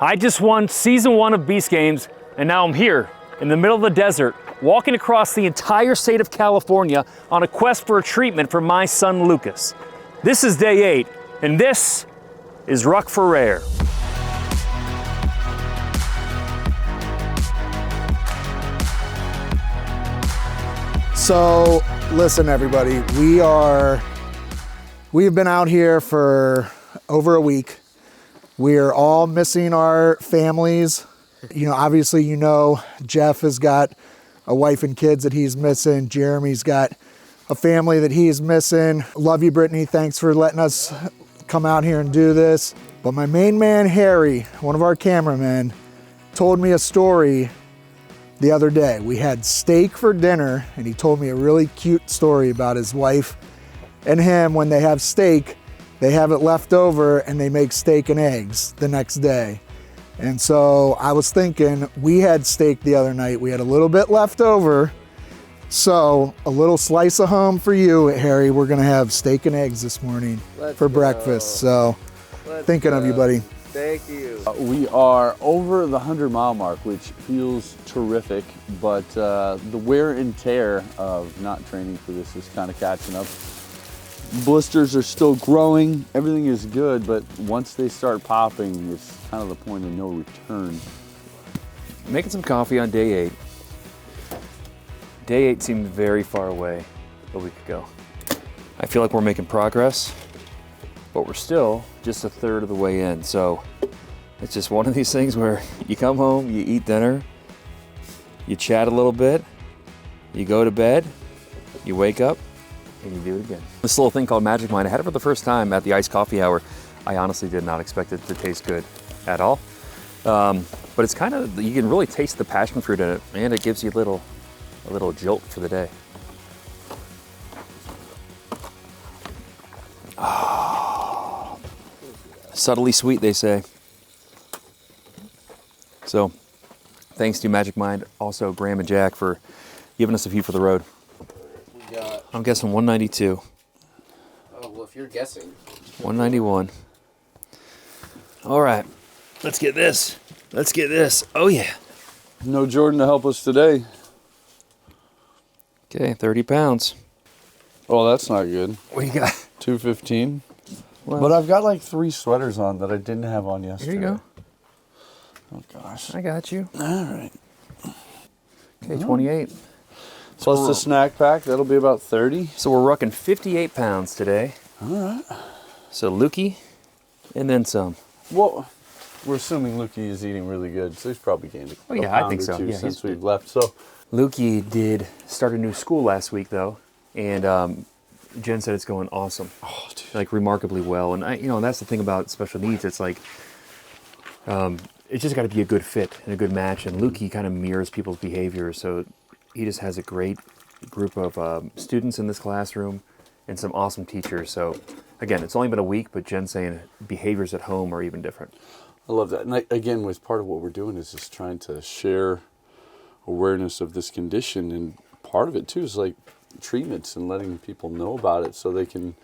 I just won season 1 of Beast Games, and now I'm here in the middle of the desert, walking across the entire state of California on a quest for a treatment for my son Lucas. This is day 8, and this is Ruck for Rare. So listen, everybody, we've been out here for over a week. We're all missing our families. You know, obviously, Jeff has got a wife and kids that he's missing. Jeremy's got a family that he's missing. Love you, Brittany. Thanks for letting us come out here and do this. But my main man, Harry, one of our cameramen, told me a story the other day. We had steak for dinner, and he told me a really cute story about his wife and him. When they have steak, they have it left over and they make steak and eggs the next day. And so I was thinking, we had steak the other night. We had a little bit left over. So a little slice of home for you, Harry. We're gonna have steak and eggs this morning for breakfast. So thinking of you, buddy. Thank you. We are over the 100-mile mark, which feels terrific, but the wear and tear of not training for this is kind of catching up. Blisters are still growing, everything is good, but once they start popping, it's kind of the point of no return. Making some coffee on day 8. Day 8 seemed very far away a week ago. I feel like we're making progress, but we're still just a third of the way in. So it's just one of these things where you come home, you eat dinner, you chat a little bit, you go to bed, you wake up, and you do it again. This little thing called Magic Mind, I had it for the first time at the iced coffee hour. I honestly did not expect it to taste good at all. But it's kind of, you can really taste the passion fruit in it, and it gives you a little jolt for the day. Oh, subtly sweet, they say. So, thanks to Magic Mind, also Graham and Jack for giving us a few for the road. I'm guessing 192. Oh, well, if you're guessing. 191. All right, let's get this. Let's get this. Oh, yeah. No Jordan to help us today. Okay, 30 pounds. Oh, that's not good. What do you got? 215. Well, But I've got like 3 sweaters on that I didn't have on yesterday. Here you go. Oh, gosh. I got you. All right. Okay, 28. Plus the snack pack, that'll be about 30. So we're rucking 58 pounds today. All right. So Lukey, and then some. Well, we're assuming Lukey is eating really good, so he's probably gained a Oh, yeah, I pound think or so. two Yeah, since we've left. So Lukey did start a new school last week, though, and Jen said it's going awesome. oh, dude. Like remarkably well. And that's the thing about special needs. It's like, it's just got to be a good fit and a good match. And Lukey kind of mirrors people's behavior. So he just has a great group of students in this classroom and some awesome teachers. So again, it's only been a week, but Jen's saying behaviors at home are even different. I love that. And again, with part of what we're doing is just trying to share awareness of this condition. And part of it too is like treatments and letting people know about it so they can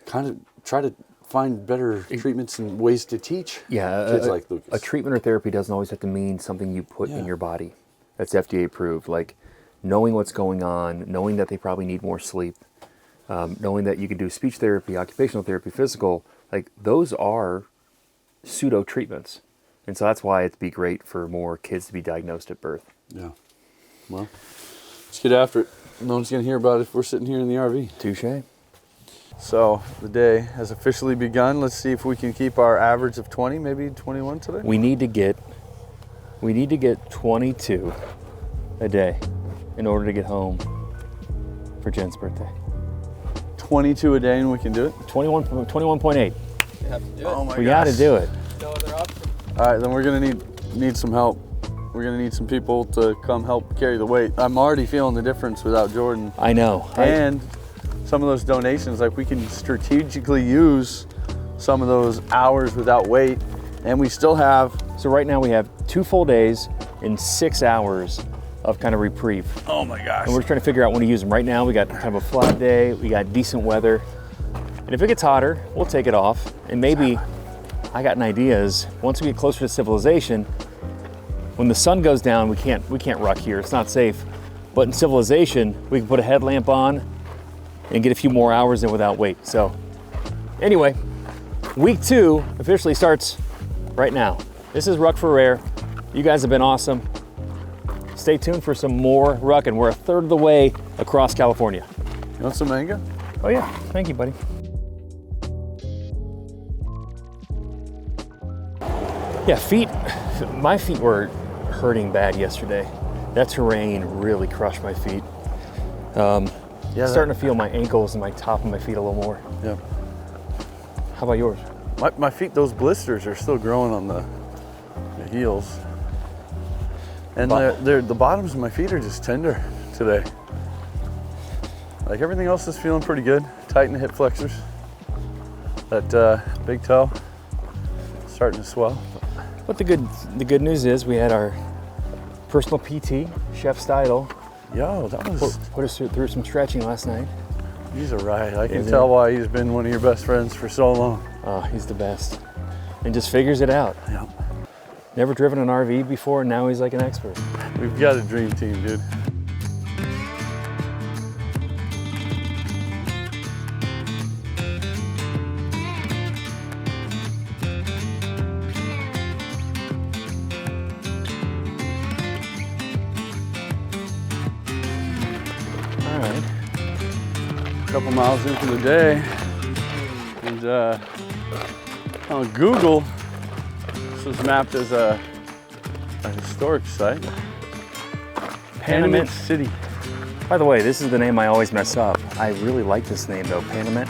kind of try to find better treatments and ways to teach kids like Lucas. A treatment or therapy doesn't always have to mean something you put in your body that's FDA approved. Like knowing what's going on, knowing that they probably need more sleep, knowing that you can do speech therapy, occupational therapy, physical, like those are pseudo treatments. And so that's why it'd be great for more kids to be diagnosed at birth. Yeah. Well, let's get after it. No one's going to hear about it if we're sitting here in the RV. Touche. So the day has officially begun. Let's see if we can keep our average of 20, maybe 21 today. We need to get 22 a day in order to get home for Jen's birthday. 22 a day and we can do it? 21.8. You have to do it. Oh my We got to do it. No other option. All right, then we're going to need some help. We're going to need some people to come help carry the weight. I'm already feeling the difference without Jordan. I know. And some of those donations, like we can strategically use some of those hours without weight, and we still have. So right now we have 2 full days and 6 hours of kind of reprieve. Oh my gosh. And we're trying to figure out when to use them. Right now we got kind of a flat day, we got decent weather. And if it gets hotter, we'll take it off. And maybe I got an idea is once we get closer to civilization, when the sun goes down, we can't ruck here. It's not safe. But in civilization, we can put a headlamp on and get a few more hours in without weight. So anyway, week 2 officially starts right now. This is Ruck for Rare. You guys have been awesome. Stay tuned for some more rucking. We're a third of the way across California. You want some mango? Oh yeah, thank you, buddy. Yeah, my feet were hurting bad yesterday. That terrain really crushed my feet. Starting to feel my ankles and my top of my feet a little more. Yeah. How about yours? My feet, those blisters are still growing on the heels. And the bottoms of my feet are just tender today. Like everything else is feeling pretty good. Tighten the hip flexors. That big toe starting to swell. But the good news is we had our personal PT, Chef Steidel, Yo, that was... put us through some stretching last night. He's a riot. I can tell why he's been one of your best friends for so long. Oh, he's the best. And just figures it out. Yep. Never driven an RV before, and now he's like an expert. We've got a dream team, dude. All right. A couple miles into the day, and on Google, this was mapped as a historic site. Panamint City. By the way, this is the name I always mess up. I really like this name though, Panamint.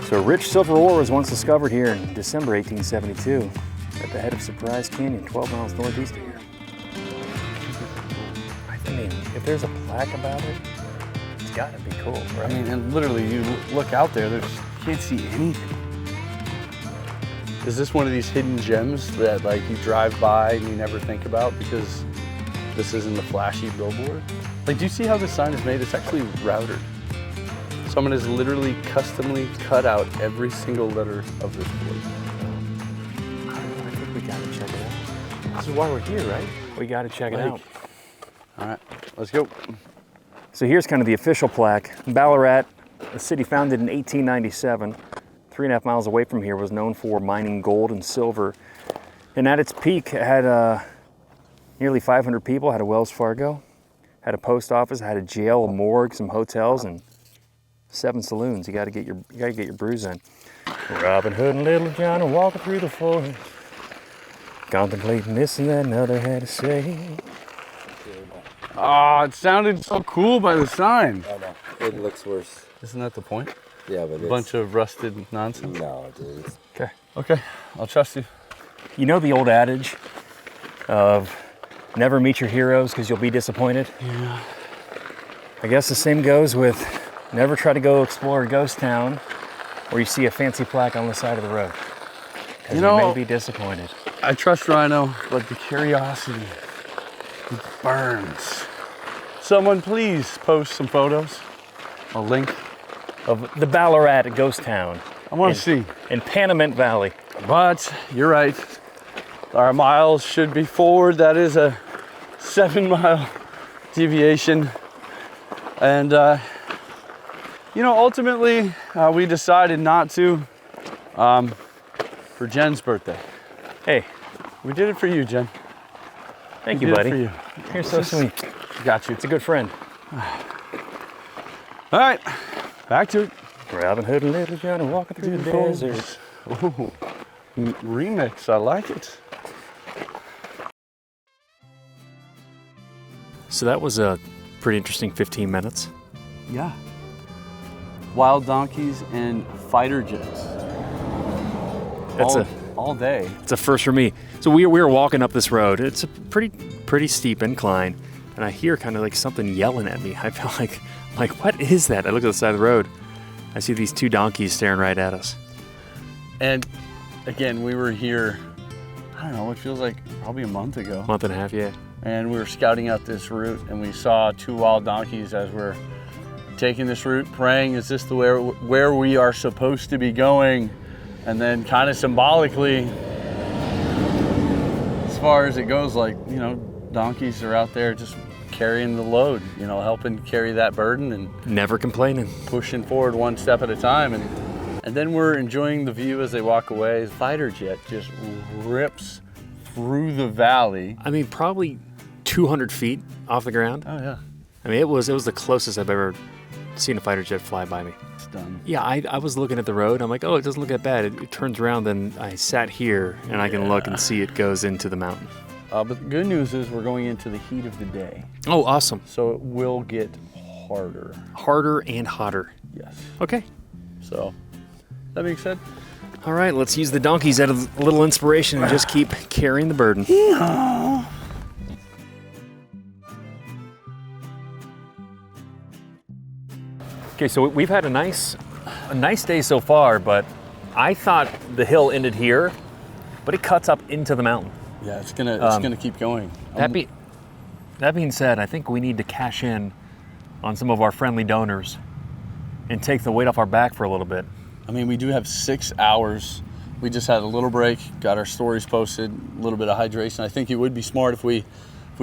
So rich silver ore was once discovered here in December 1872 at the head of Surprise Canyon, 12 miles northeast of here. I mean, if there's a plaque about it, it's gotta be cool, right? I mean, and literally you look out there, you can't see anything. Is this one of these hidden gems that like you drive by and you never think about because this isn't the flashy billboard? Like, do you see how this sign is made? It's actually routed. Someone has literally customly cut out every single letter of this board. I think we gotta check it out. This is why we're here, right? We gotta check it out. All right, let's go. So here's kind of the official plaque. Ballarat, a city founded in 1897, 3.5 miles away from here, was known for mining gold and silver. And at its peak, it had nearly 500 people, had a Wells Fargo, had a post office, had a jail, a morgue, some hotels, and 7 saloons. You gotta get your brews in. Robin Hood and Little John are walking through the forest, contemplating this and that another had to say. Oh, it sounded so cool by the sign. I know. It looks worse. Isn't that the point? Yeah, but A bunch of rusted nonsense. No, dude. Okay. Okay, I'll trust you. You know the old adage of never meet your heroes because you'll be disappointed? Yeah. I guess the same goes with never try to go explore a ghost town where you see a fancy plaque on the side of the road. Because you may be disappointed. I trust Rhino, but the curiosity burns. Someone please post some photos, a link. Of the Ballarat ghost town. I want to see. In Panamint Valley. But you're right. Our miles should be forward. That is a 7-mile deviation. And, ultimately, we decided not to for Jen's birthday. Hey, We did it for you, Jen. thank We you, did buddy. it for you. You're so sweet. Got you. It's a good friend. All right, back to it. Robin Hood and Little John are walking through the desert. Ooh, remix, I like it. So that was a pretty interesting 15 minutes. Yeah. Wild donkeys and fighter jets. That's all day. It's a first for me. So we were walking up this road. It's a pretty steep incline, and I hear kind of like something yelling at me. I felt like what is that? I look at the side of the road. I see these 2 donkeys staring right at us. And again, we were here, I don't know, it feels like probably a month ago. Month and a half, yeah. And we were scouting out this route, and we saw 2 wild donkeys as we're taking this route, praying, is this the where we are supposed to be going? And then kind of symbolically, as far as it goes, like, you know, donkeys are out there just carrying the load, you know, helping carry that burden and Never complaining. pushing forward one step at a time. And then we're enjoying the view as they walk away. The fighter jet just rips through the valley. I mean, probably 200 feet off the ground. Oh yeah, I mean, it was the closest I've ever seen a fighter jet fly by me. it's done. Yeah, I was looking at the road. I'm like, oh, it doesn't look that bad. It turns around, then I sat here and I can look and see it goes into the mountain. But the good news is we're going into the heat of the day. Oh, awesome. So it will get harder. Harder and hotter. Yes. Okay. So that being said, All right, let's use the donkeys as a little inspiration and just keep carrying the burden. Okay, so we've had a nice day so far, but I thought the hill ended here, but it cuts up into the mountain. yeah, it's gonna keep going. That being said, I think we need to cash in on some of our friendly donors and take the weight off our back for a little bit. I mean, we do have 6 hours. We just had a little break, got our stories posted, a little bit of hydration. I think it would be smart if we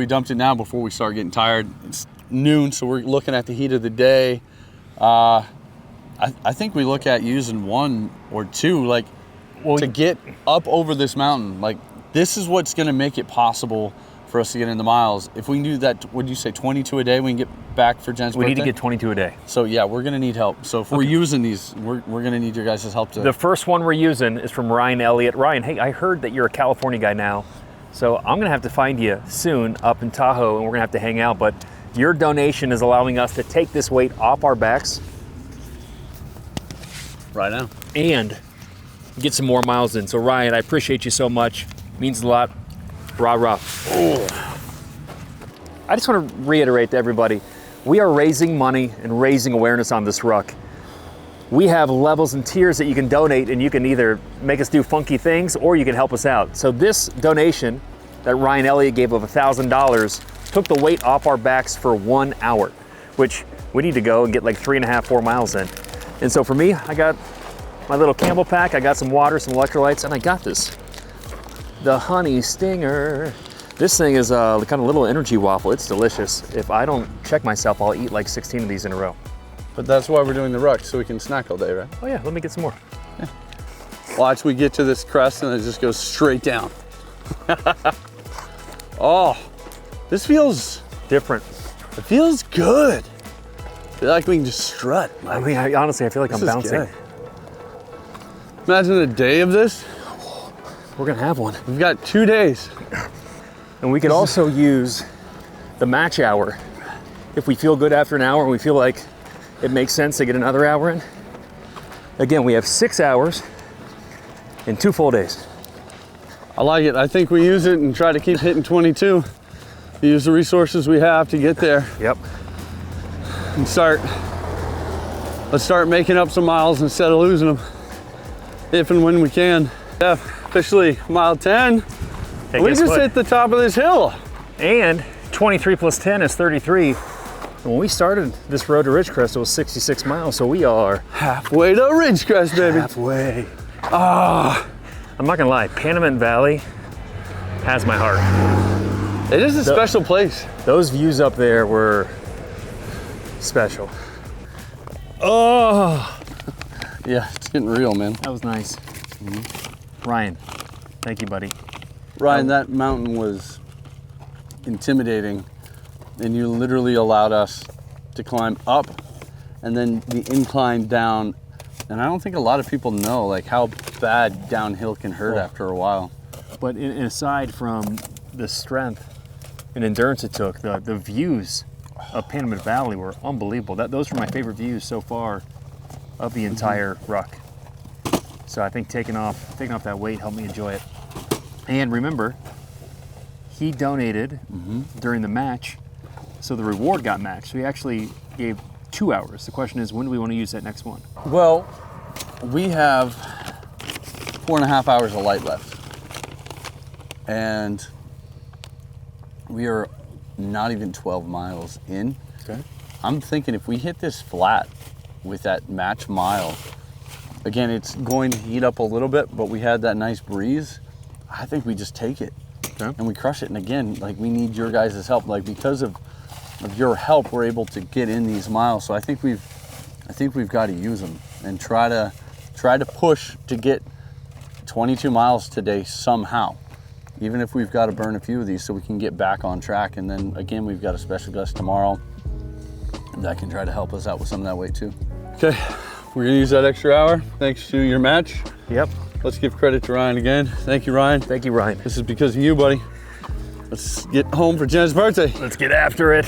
dumped it now before we start getting tired. It's noon, so we're looking at the heat of the day. I think we look at using 1 or 2, like, to get up over this mountain. Like, this is what's going to make it possible for us to get in the miles. If we can do that, would you say 22 a day, we can get back for Jen's birthday? We need to get 22 a day. So yeah, we're going to need help. So if we're using these, we're going to need your guys' help to. The first one we're using is from Ryan Elliott. Ryan, hey, I heard that you're a California guy now, so I'm going to have to find you soon up in Tahoe, and we're going to have to hang out, but your donation is allowing us to take this weight off our backs right now and get some more miles in. So Ryan, I appreciate you so much. Means a lot. Rah, rah. I just want to reiterate to everybody, we are raising money and raising awareness on this ruck. We have levels and tiers that you can donate, and you can either make us do funky things or you can help us out. So this donation that Ryan Elliott gave of $1,000 took the weight off our backs for 1 hour, which we need to go and get like 3.5, 4 miles in. And so for me, I got my little Campbell pack, I got some water, some electrolytes, and I got this. The Honey Stinger. This thing is a kind of little energy waffle. It's delicious. If I don't check myself, I'll eat like 16 of these in a row. But that's why we're doing the ruck, so we can snack all day, right? Oh yeah, let me get some more. Yeah. Watch, we get to this crest and it just goes straight down. Oh, this feels different. It feels good. I feel like we can just strut. I mean, honestly, I feel like I'm bouncing. Good. Imagine a day of this. We're gonna have one. We've got 2 days. And we could also use the match hour. If we feel good after an hour and we feel like it makes sense to get another hour in. Again, we have 6 hours in 2 full days. I like it. I think we use it and try to keep hitting 22. Use the resources we have to get there. Yep. And let's start making up some miles instead of losing them. If and when we can. Yeah, officially mile 10. Hey, we just hit the top of this hill. And 23 plus 10 is 33. And when we started this road to Ridgecrest, it was 66 miles, so we are halfway to Ridgecrest, baby. Halfway. Ah. I'm not gonna lie, Panamint Valley has my heart. It is a special place. Those views up there were special. Oh. Yeah, it's getting real, man. That was nice. Mm-hmm. Ryan, thank you, buddy. Ryan, that mountain was intimidating, and you literally allowed us to climb up and then the incline down. And I don't think a lot of people know like how bad downhill can hurt after a while. But aside from the strength and endurance it took, the views of Panamint Valley were unbelievable. Those were my favorite views so far of the entire ruck. So I think taking off that weight helped me enjoy it. And remember, he donated during the match, so the reward got matched. So he actually gave 2 hours. The question is, when do we want to use that next one? Well, we have 4.5 hours of light left. And we are not even 12 miles in. Okay. I'm thinking if we hit this flat with that match mile, Again, it's going to heat up a little bit, but we had that nice breeze. I think we just take it and we crush it. And again, like, we need your guys' help. Like, because of your help, we're able to get in these miles. So I think we've got to use them and try to push to get 22 miles today somehow, even if we've got to burn a few of these so we can get back on track. And then again, we've got a special guest tomorrow that can try to help us out with some of that weight too. Okay, we're gonna use that extra hour thanks to your match. Yep. Let's give credit to Ryan again. Thank you, Ryan. Thank you, Ryan. This is because of you, buddy. Let's get home for Jen's birthday. Let's get after it.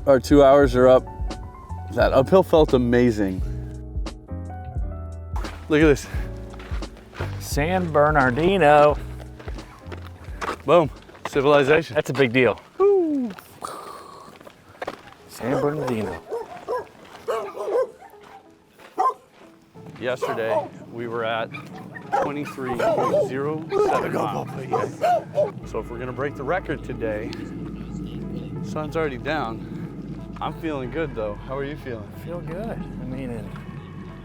Our 2 hours are up. That uphill felt amazing. Look at this. San Bernardino. Boom. Civilization. That's a big deal. Woo. San Bernardino. Yesterday, we were at 23.07 miles. So if we're gonna break the record today, sun's already down. I'm feeling good though. How are you feeling? I feel good. I mean, and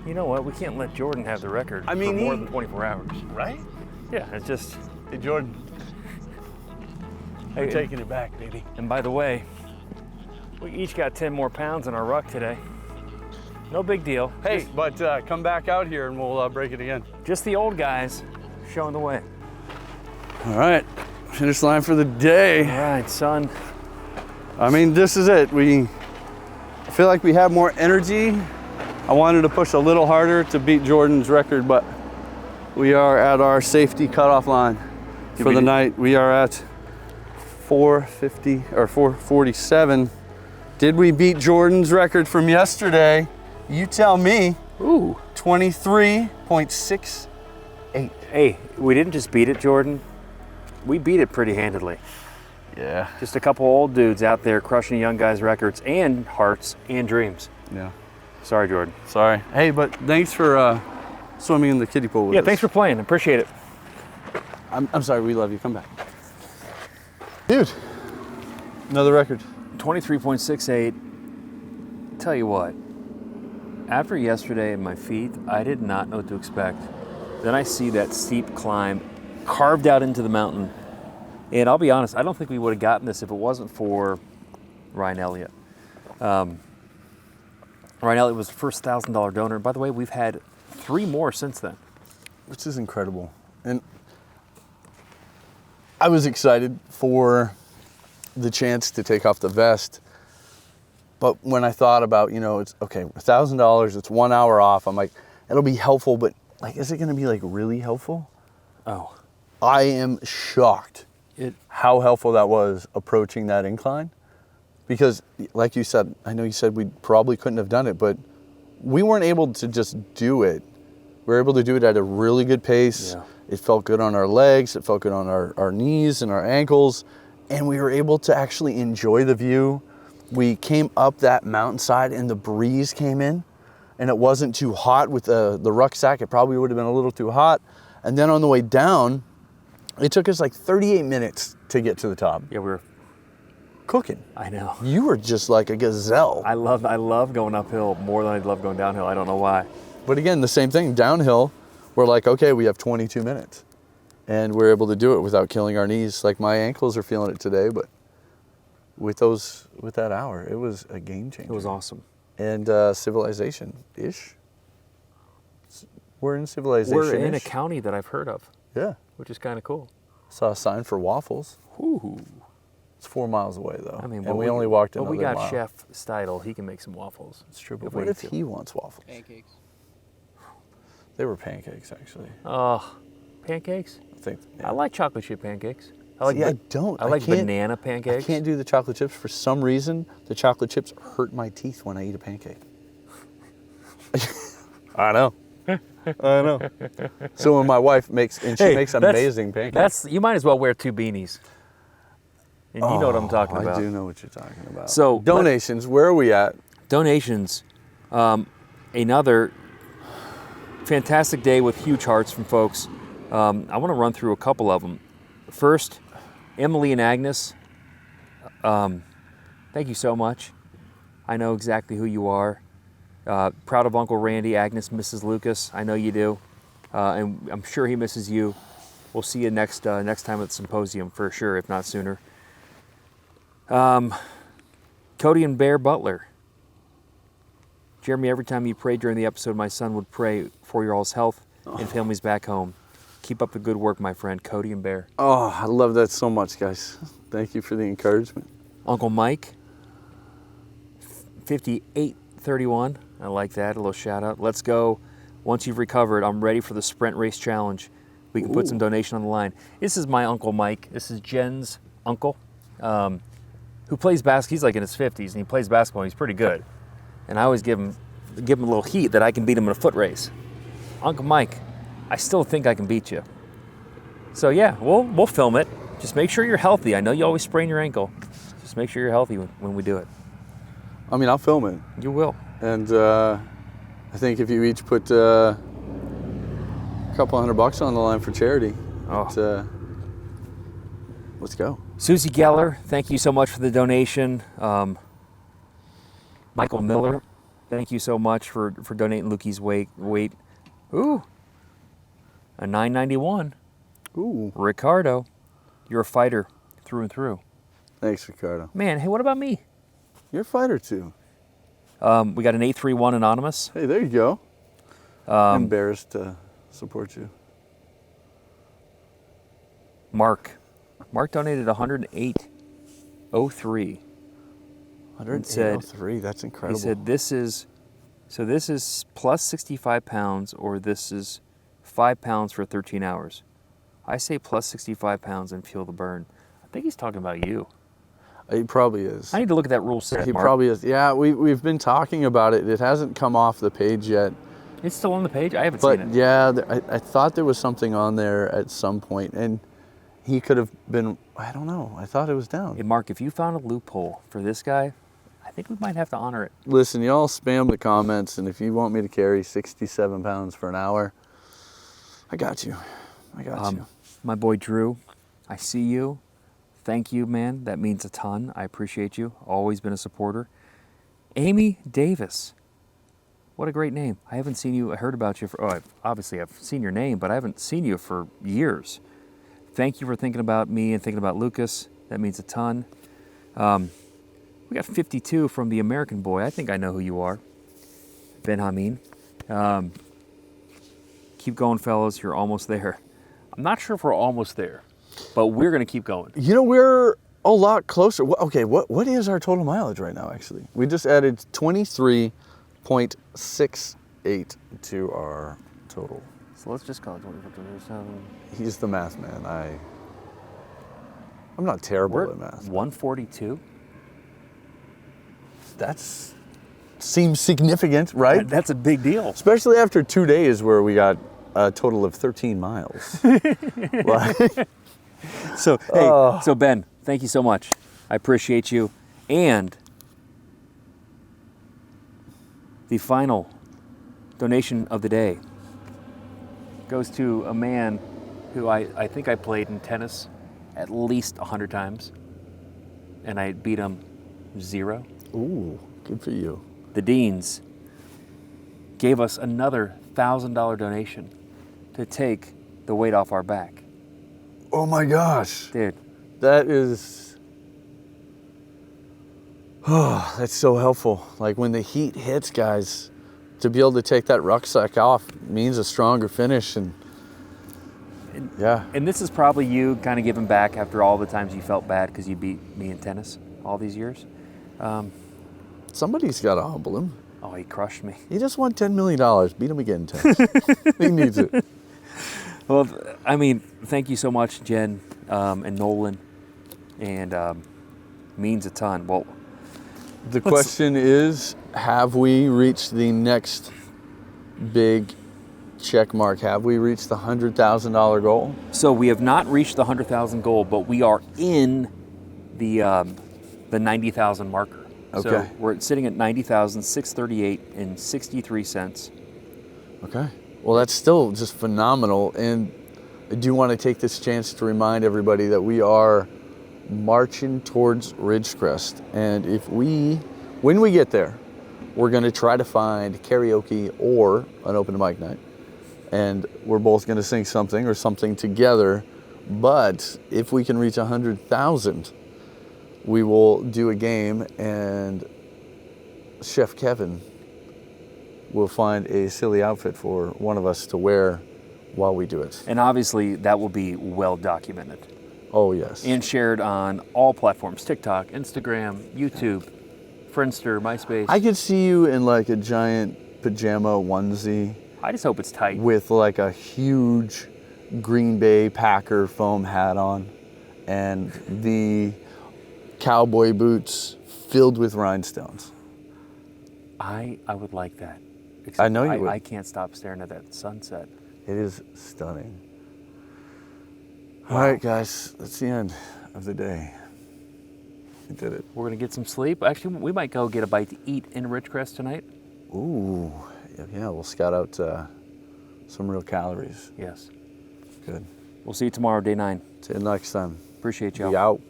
you know what? We can't let Jordan have the record for more than 24 hours. Right? Yeah, it's just. Hey, Jordan. Hey, We're taking it back, baby. And by the way, we each got 10 more pounds in our ruck today. No big deal. Hey, but come back out here and we'll break it again. Just the old guys showing the way. All right, finish line for the day. All right, son. I mean, this is it. I feel like we have more energy. I wanted to push a little harder to beat Jordan's record, but we are at our safety cutoff line for the night. We are at 450 or 447. Did we beat Jordan's record from yesterday? You tell me. Ooh. 23.68. Hey, we didn't just beat it, Jordan. We beat it pretty handedly. Yeah. Just a couple old dudes out there crushing young guys' records and hearts and dreams. Yeah. Sorry, Jordan. Sorry. Hey, but thanks for swimming in the kiddie pool with us. Yeah, thanks for playing. Appreciate it. I'm sorry. We love you. Come back. Dude, another record. 23.68. Tell you what, after yesterday and my feet, I did not know what to expect. Then I see that steep climb carved out into the mountain. And I'll be honest, I don't think we would have gotten this if it wasn't for Ryan Elliott. Ryan Elliott was the first $1,000 donor. By the way, we've had 3 more since then. Which is incredible. And I was excited for the chance to take off the vest. But when I thought about, it's okay, $1,000, it's 1 hour off. I'm like, it'll be helpful, but like, is it going to be like really helpful? Oh. I am shocked how helpful that was approaching that incline. Because like you said, I know you said we probably couldn't have done it, but we weren't able to just do it. We were able to do it at a really good pace. Yeah. It felt good on our legs. It felt good on our knees and our ankles. And we were able to actually enjoy the view. We came up that mountainside and the breeze came in and it wasn't too hot with the rucksack. It probably would have been a little too hot. And then on the way down, it took us like 38 minutes to get to the top. Yeah, we were cooking. I know. You were just like a gazelle. I love going uphill more than I love going downhill. I don't know why. But again, the same thing, downhill, we're like, okay, we have 22 minutes. And we're able to do it without killing our knees. Like my ankles are feeling it today, but with that hour, it was a game changer. It was awesome. And civilization-ish. We're in civilization-ish. We're in a county that I've heard of. Yeah. Which is kind of cool. Saw a sign for waffles. Ooh. It's 4 miles away though. I mean, and we only walked another But we got mile. Chef Steidel. He can make some waffles. It's true, but If what we if need to. he wants waffles? Pancakes. They were pancakes, actually. Oh, pancakes? I think. I like chocolate chip pancakes. I like. See, I don't. I like can't- banana pancakes. I can't do the chocolate chips. For some reason, the chocolate chips hurt my teeth when I eat a pancake. I know. I know. So when my wife makes, and she makes amazing pancakes. You might as well wear 2 beanies. And you know what I'm talking about. I do know what you're talking about. So, donations, where are we at? Donations. Another fantastic day with huge hearts from folks. I want to run through a couple of them. First, Emily and Agnes, thank you so much. I know exactly who you are. Proud of Uncle Randy. Agnes misses Lucas. I know you do. And I'm sure he misses you. We'll see you next time at the symposium for sure, if not sooner. Cody and Bear Butler. Jeremy, every time you prayed during the episode, my son would pray for your all's health and families back home. Keep up the good work, my friend. Cody and Bear. Oh, I love that so much, guys. Thank you for the encouragement. Uncle Mike, 5831. I like that. A little shout out. Let's go. Once you've recovered, I'm ready for the sprint race challenge. We can put some donation on the line. This is my Uncle Mike. This is Jen's uncle, who plays basketball. He's like in his 50s, and he plays basketball. And he's pretty good. And I always give him a little heat that I can beat him in a foot race. Uncle Mike, I still think I can beat you. So yeah, we'll film it. Just make sure you're healthy. I know you always sprain your ankle. Just make sure you're healthy when we do it. I mean, I'll film it. You will. And I think if you each put a couple $100 on the line for charity, let's go. Susie Geller, thank you so much for the donation. Michael Miller, thank you so much for donating Lukey's weight. Ooh, a 991. Ooh. Ricardo, you're a fighter through and through. Thanks, Ricardo. Man, hey, what about me? You're a fighter too. We got an 831 anonymous. Hey, there you go. I'm embarrassed to support you. Mark donated 108.03. 108.03, that's incredible. He said this is plus 65 pounds, or this is 5 pounds for 13 hours. I say plus 65 pounds and feel the burn. I think he's talking about you. He probably is. I need to look at that rule set, He Mark. probably is. Yeah, we've been talking about it. It hasn't come off the page yet. It's still on the page? I haven't But seen it. yeah, I thought there was something on there at some point, and he could have been, I don't know. I thought it was down. Hey, Mark, if you found a loophole for this guy, I think we might have to honor it. Listen, y'all spam the comments, and if you want me to carry 67 pounds for an hour, I got you. I got you. My boy Drew, I see you. Thank you, man. That means a ton. I appreciate you. Always been a supporter. Amy Davis. What a great name. I haven't seen you. I heard about you obviously I've seen your name, but I haven't seen you for years. Thank you for thinking about me and thinking about Lucas. That means a ton. We got 52 from the American boy. I think I know who you are. Ben Hameen. Keep going, fellas. You're almost there. I'm not sure if we're almost there, but we're going to keep going. You know, we're a lot closer. Okay, what is our total mileage right now, actually? We just added 23.68 to our total. So let's just call it 24. He's the math man. I'm not terrible We're at math. 142. That's seems significant, right? That's a big deal. Especially after 2 days where we got a total of 13 miles. So, hey, so Ben, thank you so much. I appreciate you. And the final donation of the day goes to a man who I think I played in tennis at least 100 times, and I beat him 0. Ooh, good for you. The Deans gave us another $1,000 donation to take the weight off our back. Oh my gosh. Dude. That is, that's so helpful. Like when the heat hits, guys, to be able to take that rucksack off means a stronger finish. And yeah. And this is probably you kind of giving back after all the times you felt bad because you beat me in tennis all these years. Somebody's got to humble him. Oh, he crushed me. He just won $10 million. Beat him again in tennis. He needs it. Well, I mean, thank you so much, Jen and Nolan, and means a ton. Well, the question is, have we reached the next big check mark? Have we reached the $100,000 goal? So we have not reached the 100,000 goal, but we are in the 90,000 marker. Okay. So we're sitting at 90,638.63. Okay. Well, that's still just phenomenal. And I do want to take this chance to remind everybody that we are marching towards Ridgecrest. And when we get there, we're gonna try to find karaoke or an open mic night. And we're both gonna sing something or something together. But if we can reach 100,000, we will do a game, and Chef Kevin will find a silly outfit for one of us to wear while we do it. And obviously that will be well documented Oh, yes. and shared on all platforms, TikTok, Instagram, YouTube, Friendster, MySpace. I could see you in like a giant pajama onesie I just hope it's tight. with like a huge Green Bay Packer foam hat on and the cowboy boots filled with rhinestones. I would like that. I know you would. I can't stop staring at that sunset. It is stunning. All right, guys, that's the end of the day. We did it. We're gonna get some sleep. Actually, we might go get a bite to eat in Ridgecrest tonight. Ooh, yeah, we'll scout out some real calories. Yes. Good. We'll see you tomorrow, day 9. See you next time. Appreciate y'all. Be out.